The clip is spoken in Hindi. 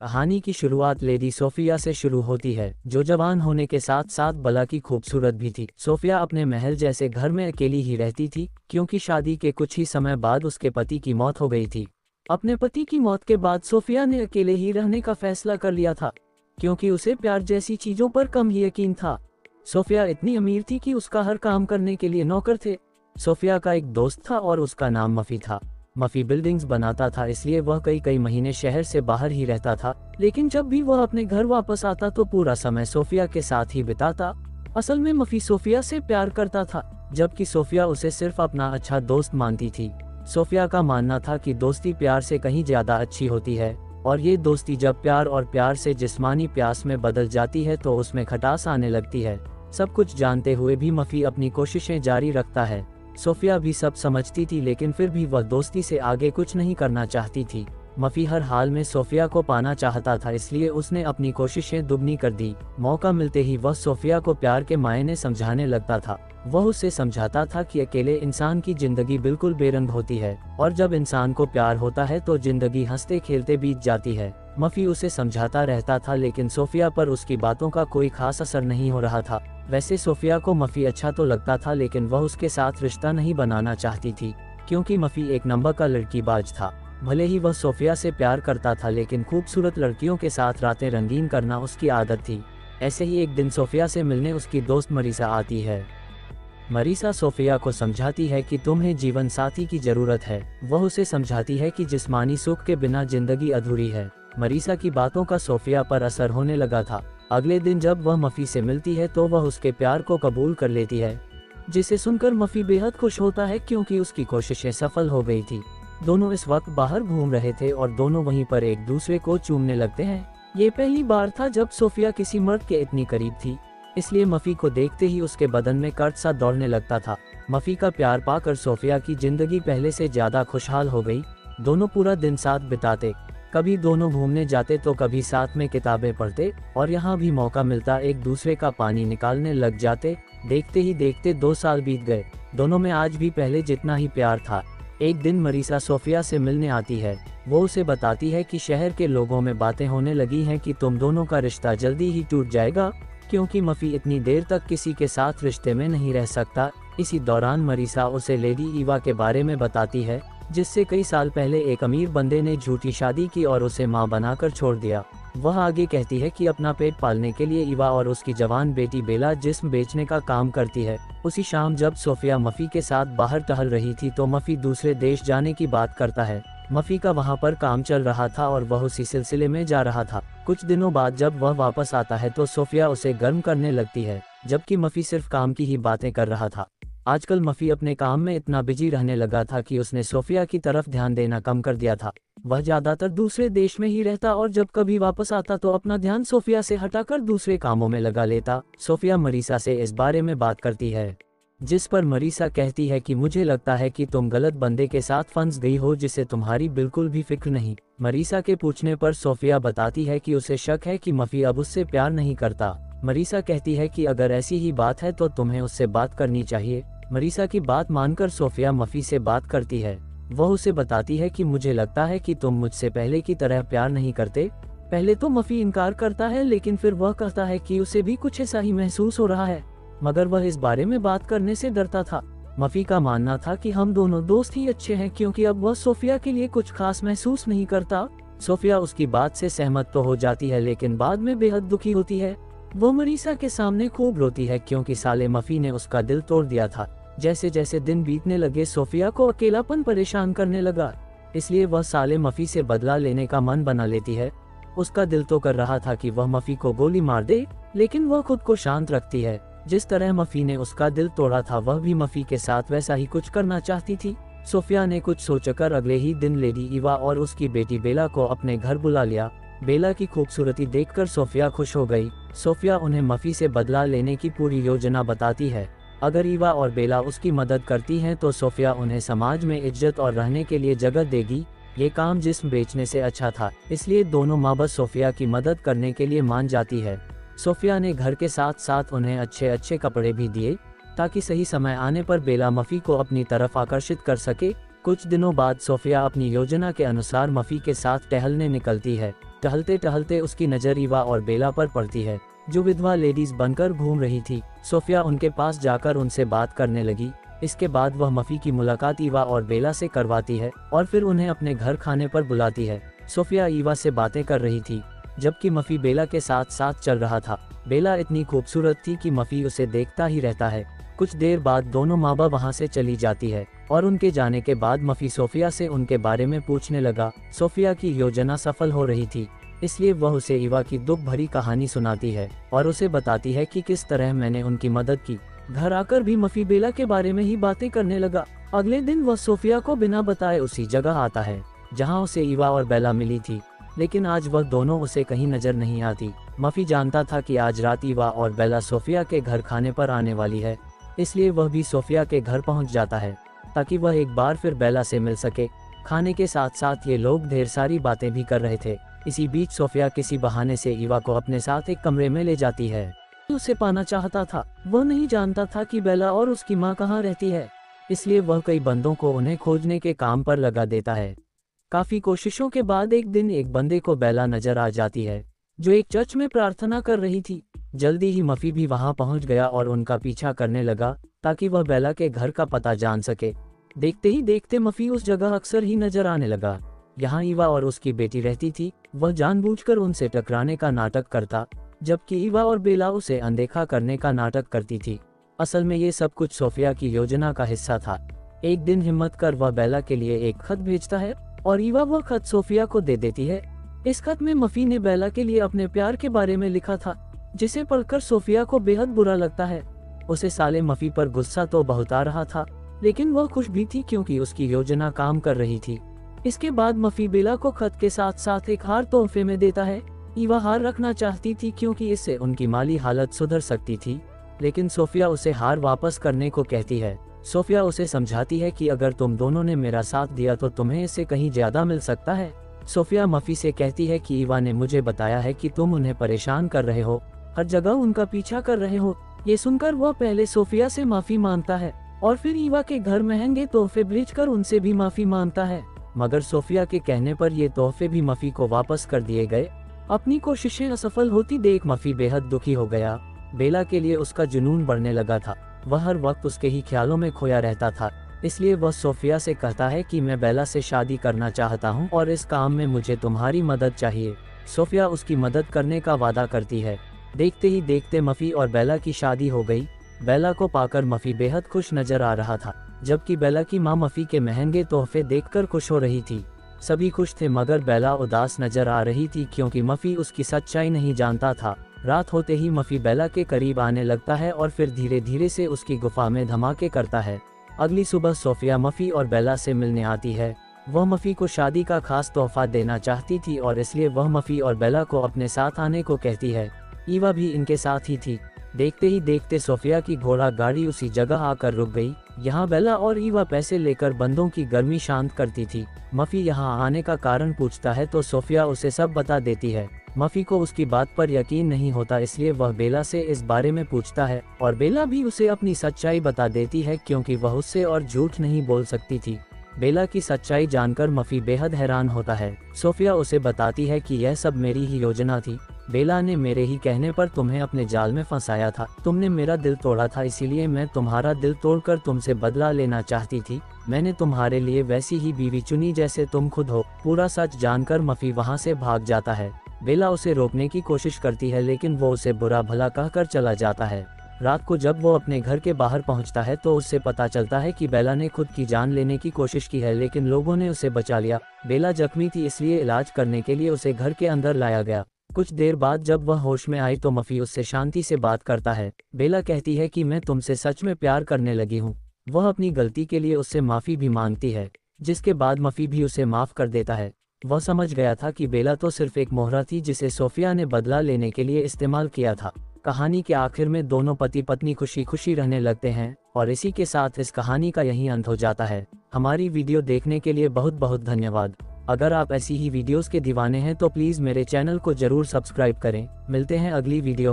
कहानी की शुरुआत लेडी सोफिया से शुरू होती है, जो जवान होने के साथ साथ बला की खूबसूरत भी थी। सोफिया अपने महल जैसे घर में अकेली ही रहती थी, क्योंकि शादी के कुछ ही समय बाद उसके पति की मौत हो गई थी। अपने पति की मौत के बाद सोफिया ने अकेले ही रहने का फैसला कर लिया था, क्योंकि उसे प्यार जैसी चीजों पर कम ही यकीन था। सोफिया इतनी अमीर थी कि उसका हर काम करने के लिए नौकर थे। सोफिया का एक दोस्त था और उसका नाम मफी था। मफी बिल्डिंग्स बनाता था, इसलिए वह कई महीने शहर से बाहर ही रहता था, लेकिन जब भी वह अपने घर वापस आता तो पूरा समय सोफिया के साथ ही बिताता। असल में मफी सोफिया से प्यार करता था, जबकि सोफिया उसे सिर्फ अपना अच्छा दोस्त मानती थी। सोफिया का मानना था कि दोस्ती प्यार से कहीं ज्यादा अच्छी होती है, और ये दोस्ती जब प्यार और प्यार से जिस्मानी प्यास में बदल जाती है तो उसमें खटास आने लगती है। सब कुछ जानते हुए भी मफी अपनी कोशिशें जारी रखता है। सोफिया भी सब समझती थी, लेकिन फिर भी वह दोस्ती से आगे कुछ नहीं करना चाहती थी। मफी हर हाल में सोफिया को पाना चाहता था, इसलिए उसने अपनी कोशिशें दुगनी कर दी। मौका मिलते ही वह सोफिया को प्यार के मायने समझाने लगता था। वह उसे समझाता था कि अकेले इंसान की जिंदगी बिल्कुल बेरंग होती है, और जब इंसान को प्यार होता है तो जिंदगी हंसते खेलते बीत जाती है। मफी उसे समझाता रहता था, लेकिन सोफिया पर उसकी बातों का कोई खास असर नहीं हो रहा था। वैसे सोफिया को मफी अच्छा तो लगता था, लेकिन वह उसके साथ रिश्ता नहीं बनाना चाहती थी, क्योंकि मफी एक नंबर का लड़कीबाज था। भले ही वह सोफिया से प्यार करता था, लेकिन खूबसूरत लड़कियों के साथ रातें रंगीन करना उसकी आदत थी। ऐसे ही एक दिन सोफिया से मिलने उसकी दोस्त मरीसा आती है। मरीसा सोफिया को समझाती है कि तुम्हें जीवन साथी की जरूरत है। वह उसे समझाती है कि जिस्मानी सुख के बिना जिंदगी अधूरी है। मरीसा की बातों का सोफिया पर असर होने लगा था। अगले दिन जब वह मफी से मिलती है तो वह उसके प्यार को कबूल कर लेती है, जिसे सुनकर मफी बेहद खुश होता है, क्योंकि उसकी कोशिशें सफल हो गई थी। दोनों इस वक्त बाहर घूम रहे थे और दोनों वहीं पर एक दूसरे को चूमने लगते हैं। ये पहली बार था जब सोफिया किसी मर्द के इतनी करीब थी, इसलिए मफी को देखते ही उसके बदन में कर्ज सा दौड़ने लगता था। मफी का प्यार पाकर सोफिया की जिंदगी पहले से ज्यादा खुशहाल हो गई। दोनों पूरा दिन साथ बिताते, कभी दोनों घूमने जाते तो कभी साथ में किताबें पढ़ते, और यहाँ भी मौका मिलता एक दूसरे का पानी निकालने लग जाते। देखते ही देखते 2 साल बीत गए। दोनों में आज भी पहले जितना ही प्यार था। एक दिन मरीसा सोफिया से मिलने आती है। वो उसे बताती है कि शहर के लोगों में बातें होने लगी हैं कि तुम दोनों का रिश्ता जल्दी ही टूट जाएगा, क्योंकि मफी इतनी देर तक किसी के साथ रिश्ते में नहीं रह सकता। इसी दौरान मरीसा उसे लेडी ईवा के बारे में बताती है, जिससे कई साल पहले एक अमीर बंदे ने झूठी शादी की और उसे मां बनाकर छोड़ दिया। वह आगे कहती है कि अपना पेट पालने के लिए ईवा और उसकी जवान बेटी बेला जिस्म बेचने का काम करती है। उसी शाम जब सोफिया मफी के साथ बाहर टहल रही थी तो मफी दूसरे देश जाने की बात करता है। मफी का वहां पर काम चल रहा था और वह उसी सिलसिले में जा रहा था। कुछ दिनों बाद जब वह वापस आता है तो सोफिया उसे गर्म करने लगती है, जबकि मफी सिर्फ काम की ही बातें कर रहा था। आजकल मफी अपने काम में इतना बिजी रहने लगा था कि उसने सोफिया की तरफ ध्यान देना कम कर दिया था। वह ज्यादातर दूसरे देश में ही रहता और जब कभी वापस आता तो अपना ध्यान सोफिया से हटाकर दूसरे कामों में लगा लेता। सोफिया मरीसा से इस बारे में बात करती है, जिस पर मरीसा कहती है कि मुझे लगता है कि तुम गलत बंदे के साथ फंस गई हो, जिसे तुम्हारी बिल्कुल भी फिक्र नहीं। मरीसा के पूछने पर सोफिया बताती है कि उसे शक है कि मफी अब उससे प्यार नहीं करता। मरीसा कहती है कि अगर ऐसी ही बात है तो तुम्हें उससे बात करनी चाहिए। मरीसा की बात मानकर सोफिया मफी से बात करती है। वह उसे बताती है कि मुझे लगता है कि तुम मुझसे पहले की तरह प्यार नहीं करते। पहले तो मफी इनकार करता है, लेकिन फिर वह कहता है कि उसे भी कुछ ऐसा ही महसूस हो रहा है, मगर वह इस बारे में बात करने से डरता था। मफी का मानना था कि हम दोनों दोस्त ही अच्छे हैं, क्योंकि अब वह सोफिया के लिए कुछ खास महसूस नहीं करता। सोफिया उसकी बात से सहमत तो हो जाती है, लेकिन बाद में बेहद दुखी होती है। वो मरीसा के सामने खूब रोती है, क्योंकि साले मफी ने उसका दिल तोड़ दिया था। जैसे जैसे दिन बीतने लगे सोफिया को अकेलापन परेशान करने लगा, इसलिए वह साले मफी से बदला लेने का मन बना लेती है। उसका दिल तो कर रहा था कि वह मफी को गोली मार दे, लेकिन वह खुद को शांत रखती है। जिस तरह मफी ने उसका दिल तोड़ा था, वह भी मफी के साथ वैसा ही कुछ करना चाहती थी। सोफिया ने कुछ सोचकर अगले ही दिन लेडी ईवा और उसकी बेटी बेला को अपने घर बुला लिया। बेला की खूबसूरती देखकर सोफिया खुश हो गई। सोफिया उन्हें मफी से बदला लेने की पूरी योजना बताती है। अगर ईवा और बेला उसकी मदद करती हैं तो सोफिया उन्हें समाज में इज्जत और रहने के लिए जगह देगी। ये काम जिस्म बेचने से अच्छा था, इसलिए दोनों माँ बस सोफिया की मदद करने के लिए मान जाती है। सोफिया ने घर के साथ साथ उन्हें अच्छे अच्छे कपड़े भी दिए, ताकि सही समय आने पर बेला मफी को अपनी तरफ आकर्षित कर सके। कुछ दिनों बाद सोफिया अपनी योजना के अनुसार मफी के साथ टहलने निकलती है। टहलते टहलते उसकी नज़र ईवा और बेला पर पड़ती है, जो विधवा लेडीज बनकर घूम रही थी। सोफिया उनके पास जाकर उनसे बात करने लगी। इसके बाद वह मफी की मुलाकात ईवा और बेला से करवाती है और फिर उन्हें अपने घर खाने पर बुलाती है। सोफिया ईवा से बातें कर रही थी, जबकि मफी बेला के साथ साथ चल रहा था। बेला इतनी खूबसूरत थी कि मफी उसे देखता ही रहता है। कुछ देर बाद दोनों माँ बाप वहाँ से चली जाती है और उनके जाने के बाद मफी सोफिया से उनके बारे में पूछने लगा। सोफिया की योजना सफल हो रही थी, इसलिए वह उसे ईवा की दुख भरी कहानी सुनाती है और उसे बताती है कि किस तरह मैंने उनकी मदद की। घर आकर भी मफी बेला के बारे में ही बातें करने लगा। अगले दिन वह सोफिया को बिना बताए उसी जगह आता है जहाँ उसे ईवा और बेला मिली थी, लेकिन आज वह दोनों उसे कहीं नजर नहीं आती। मफी जानता था कि आज रात ईवा और बेला सोफिया के घर खाने पर आने वाली है, इसलिए वह भी सोफिया के घर पहुंच जाता है ताकि वह एक बार फिर बेला से मिल सके। खाने के साथ साथ ये लोग ढेर सारी बातें भी कर रहे थे। इसी बीच सोफिया किसी बहाने से ईवा को अपने साथ एक कमरे में ले जाती है। उसे पाना चाहता था। वह नहीं जानता था कि बेला और उसकी माँ कहाँ रहती है, इसलिए वह कई बंदों को उन्हें खोजने के काम पर लगा देता है। काफी कोशिशों के बाद एक दिन एक बंदे को बेला नजर आ जाती है, जो एक चर्च में प्रार्थना कर रही थी। जल्दी ही मफी भी वहां पहुंच गया और उनका पीछा करने लगा ताकि वह बेला के घर का पता जान सके। देखते ही देखते मफी उस जगह अक्सर ही नजर आने लगा। यहाँ ईवा और उसकी बेटी रहती थी। वह जानबूझकर उनसे टकराने का नाटक करता, जबकि ईवा और बेला उसे अनदेखा करने का नाटक करती थी। असल में ये सब कुछ सोफिया की योजना का हिस्सा था। एक दिन हिम्मत कर वह बेला के लिए एक खत भेजता है और ईवा वह खत सोफिया को दे देती है। इस खत में मफी ने बेला के लिए अपने प्यार के बारे में लिखा था, जिसे पढ़कर सोफिया को बेहद बुरा लगता है। उसे साले मफी पर गुस्सा तो बहुत आ रहा था, लेकिन वह खुश भी थी क्योंकि उसकी योजना काम कर रही थी। इसके बाद मफी बेला को खत के साथ साथ एक हार तोहफे में देता है। ईवा हार रखना चाहती थी क्योंकि इससे उनकी माली हालत सुधर सकती थी, लेकिन सोफिया उसे हार वापस करने को कहती है। सोफिया उसे समझाती है कि अगर तुम दोनों ने मेरा साथ दिया तो तुम्हें इससे कहीं ज्यादा मिल सकता है। सोफिया मफी से कहती है कि ईवा ने मुझे बताया है कि तुम उन्हें परेशान कर रहे हो, हर जगह उनका पीछा कर रहे हो। ये सुनकर वह पहले सोफिया से माफी मांगता है और फिर ईवा के घर महंगे तोहफे भेजकर उनसे भी माफी मांगता है, मगर सोफिया के कहने पर ये तोहफे भी मफी को वापस कर दिए गए। अपनी कोशिशें असफल होती देख मफी बेहद दुखी हो गया। बेला के लिए उसका जुनून बढ़ने लगा था। वह हर वक्त उसके ही ख्यालों में खोया रहता था, इसलिए वह सोफिया से कहता है कि मैं बेला से शादी करना चाहता हूँ और इस काम में मुझे तुम्हारी मदद चाहिए। सोफिया उसकी मदद करने का वादा करती है। देखते ही देखते मफी और बेला की शादी हो गई। बेला को पाकर मफी बेहद खुश नजर आ रहा था, जबकि बेला की माँ मफी के महंगे तोहफे देखकर खुश हो रही थी। सभी खुश थे मगर बेला उदास नजर आ रही थी क्योंकि मफी उसकी सच्चाई नहीं जानता था। रात होते ही मफी बेला के करीब आने लगता है और फिर धीरे धीरे से उसकी गुफा में धमाके करता है। अगली सुबह सोफिया मफी और बेला से मिलने आती है। वह मफी को शादी का खास तोहफा देना चाहती थी और इसलिए वह मफी और बेला को अपने साथ आने को कहती है। ईवा भी इनके साथ ही थी। देखते ही देखते सोफिया की घोड़ा गाड़ी उसी जगह आकर रुक गई। यहाँ बेला और ईवा पैसे लेकर बंदों की गर्मी शांत करती थी। मफी यहाँ आने का कारण पूछता है तो सोफिया उसे सब बता देती है। मफी को उसकी बात पर यकीन नहीं होता, इसलिए वह बेला से इस बारे में पूछता है और बेला भी उसे अपनी सच्चाई बता देती है क्योंकि वह उससे और झूठ नहीं बोल सकती थी। बेला की सच्चाई जानकर मफी बेहद हैरान होता है। सोफिया उसे बताती है कि यह सब मेरी ही योजना थी। बेला ने मेरे ही कहने पर तुम्हें अपने जाल में फंसाया था। तुमने मेरा दिल तोड़ा था, इसीलिए मैं तुम्हारा दिल तोड़कर तुमसे बदला लेना चाहती थी। मैंने तुम्हारे लिए वैसी ही बीवी चुनी जैसे तुम खुद हो। पूरा सच जानकर मफी वहाँ से भाग जाता है। बेला उसे रोकने की कोशिश करती है, लेकिन वो उसे बुरा भला कहकर चला जाता है। रात को जब वो अपने घर के बाहर पहुंचता है तो उससे पता चलता है कि बेला ने खुद की जान लेने की कोशिश की है, लेकिन लोगों ने उसे बचा लिया। बेला जख्मी थी, इसलिए इलाज करने के लिए उसे घर के अंदर लाया गया। कुछ देर बाद जब वह होश में आई तो मफी उससे शांति से बात करता है। बेला कहती है कि मैं तुमसे सच में प्यार करने लगी हूँ। वह अपनी गलती के लिए उससे माफ़ी भी मांगती है, जिसके बाद मफी भी उसे माफ़ कर देता है। वह समझ गया था कि बेला तो सिर्फ एक मोहरा थी जिसे सोफिया ने बदला लेने के लिए इस्तेमाल किया था। कहानी के आखिर में दोनों पति पत्नी खुशी खुशी रहने लगते हैं और इसी के साथ इस कहानी का यही अंत हो जाता है। हमारी वीडियो देखने के लिए बहुत बहुत धन्यवाद। अगर आप ऐसी ही वीडियोस के दीवाने हैं तो प्लीज़ मेरे चैनल को जरूर सब्सक्राइब करें। मिलते हैं अगली वीडियो में।